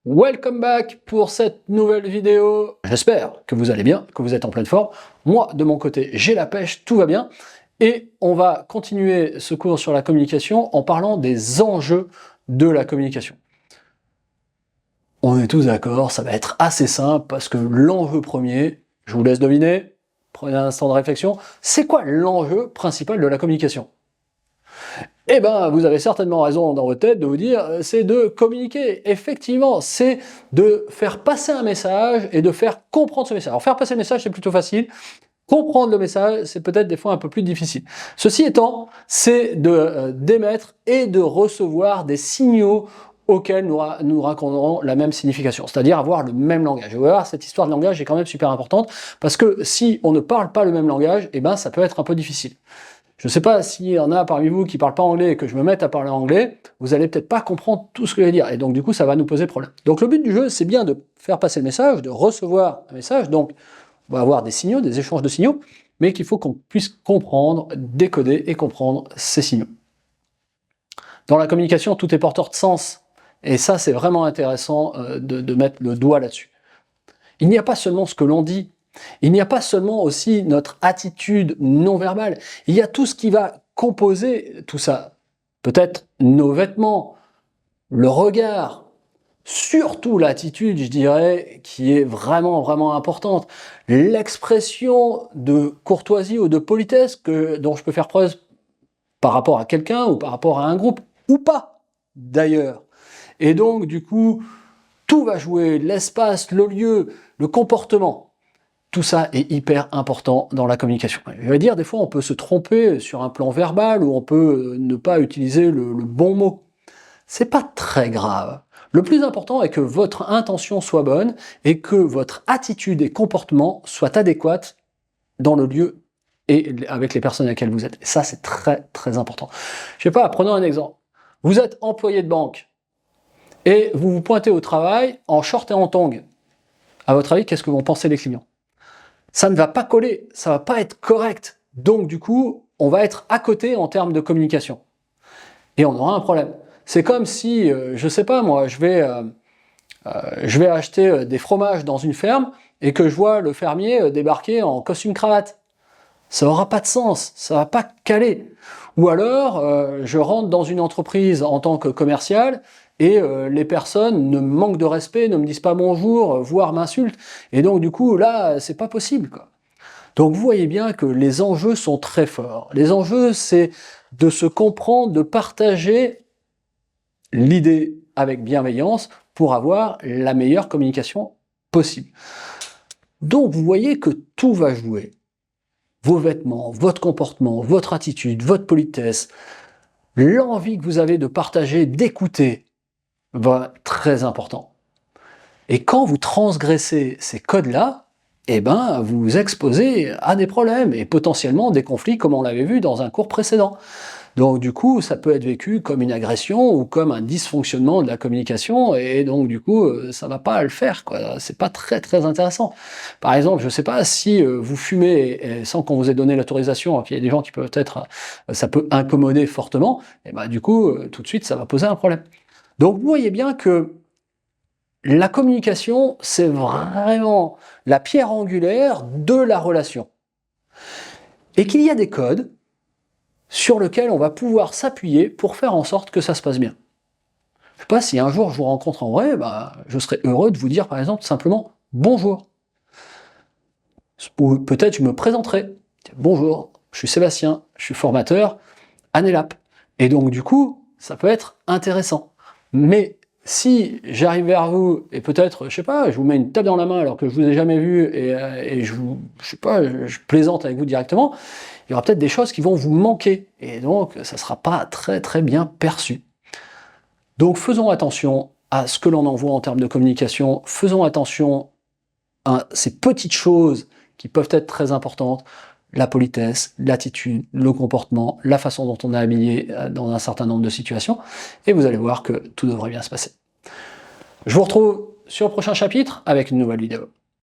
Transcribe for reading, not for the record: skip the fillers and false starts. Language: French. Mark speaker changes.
Speaker 1: Welcome back pour cette nouvelle vidéo. J'espère que vous allez bien, que vous êtes en pleine forme. Moi, de mon côté, j'ai la pêche, tout va bien. Et on va continuer ce cours sur la communication en parlant des enjeux de la communication. On est tous d'accord, ça va être assez simple parce que l'enjeu premier, je vous laisse deviner, prenez un instant de réflexion, c'est quoi l'enjeu principal de la communication ? Eh bien, vous avez certainement raison dans votre tête de vous dire, c'est de communiquer. Effectivement, c'est de faire passer un message et de faire comprendre ce message. Alors, faire passer le message, c'est plutôt facile. Comprendre le message, c'est peut-être des fois un peu plus difficile. Ceci étant, c'est d'émettre et de recevoir des signaux auxquels nous raccorderons la même signification, c'est-à-dire avoir le même langage. Et vous allez voir, cette histoire de langage est quand même super importante, parce que si on ne parle pas le même langage, eh ben, ça peut être un peu difficile. Je ne sais pas s'il y en a parmi vous qui ne parlent pas anglais et que je me mette à parler anglais, vous allez peut-être pas comprendre tout ce que je vais dire, et donc du coup ça va nous poser problème. Donc le but du jeu, c'est bien de faire passer le message, de recevoir un message, donc on va avoir des signaux, des échanges de signaux, mais qu'il faut qu'on puisse comprendre, décoder et comprendre ces signaux. Dans la communication, tout est porteur de sens, et ça c'est vraiment intéressant de mettre le doigt là-dessus. Il n'y a pas seulement ce que l'on dit, il n'y a pas seulement aussi notre attitude non verbale, il y a tout ce qui va composer tout ça. Peut-être nos vêtements, le regard, surtout l'attitude, je dirais, qui est vraiment importante. L'expression de courtoisie ou de politesse dont je peux faire preuve par rapport à quelqu'un ou par rapport à un groupe, ou pas d'ailleurs. Et donc du coup, tout va jouer, l'espace, le lieu, le comportement. Tout ça est hyper important dans la communication. Je vais dire, des fois, on peut se tromper sur un plan verbal ou on peut ne pas utiliser le bon mot. C'est pas très grave. Le plus important est que votre intention soit bonne et que votre attitude et comportement soient adéquats dans le lieu et avec les personnes avec lesquelles vous êtes. Et ça, c'est très important. Je sais pas, prenons un exemple. Vous êtes employé de banque et vous vous pointez au travail en short et en tongs. À votre avis, qu'est-ce que vont penser les clients ? Ça ne va pas coller, ça va pas être correct. Donc du coup, on va être à côté en termes de communication. Et on aura un problème. C'est comme si, je sais pas moi, je vais acheter des fromages dans une ferme et que je vois le fermier débarquer en costume cravate. Ça n'aura pas de sens, ça va pas caler. Ou alors, je rentre dans une entreprise en tant que commercial et les personnes me manquent de respect, ne me disent pas bonjour, voire m'insultent. Et donc du coup, là, c'est pas possible, quoi. Donc vous voyez bien que les enjeux sont très forts. Les enjeux, c'est de se comprendre, de partager l'idée avec bienveillance pour avoir la meilleure communication possible. Donc vous voyez que tout va jouer. Vos vêtements, votre comportement, votre attitude, votre politesse, l'envie que vous avez de partager, d'écouter, va être très important. Et quand vous transgressez ces codes-là, eh ben, vous vous exposez à des problèmes et potentiellement des conflits comme on l'avait vu dans un cours précédent. Donc du coup, ça peut être vécu comme une agression ou comme un dysfonctionnement de la communication et donc du coup, ça va pas le faire, quoi. C'est pas très intéressant. Par exemple, je sais pas si vous fumez et sans qu'on vous ait donné l'autorisation, il y a des gens qui peuvent être, ça peut incommoder fortement, et ben du coup, tout de suite, ça va poser un problème. Donc vous voyez bien que la communication, c'est vraiment la pierre angulaire de la relation. Et qu'il y a des codes sur lesquels on va pouvoir s'appuyer pour faire en sorte que ça se passe bien. Je ne sais pas si un jour je vous rencontre en vrai, je serais heureux de vous dire par exemple simplement bonjour. Ou peut-être je me présenterai. Bonjour, je suis Sébastien, je suis formateur à NELAP. Et donc du coup, ça peut être intéressant. Mais si j'arrive vers vous et peut-être, je sais pas, je vous mets une tape dans la main alors que je vous ai jamais vu et je sais pas, je plaisante avec vous directement, il y aura peut-être des choses qui vont vous manquer et donc ça sera pas très bien perçu. Donc faisons attention à ce que l'on envoie en termes de communication, faisons attention à ces petites choses qui peuvent être très importantes, la politesse, l'attitude, le comportement, la façon dont on est habillé dans un certain nombre de situations, et vous allez voir que tout devrait bien se passer. Je vous retrouve sur le prochain chapitre avec une nouvelle vidéo.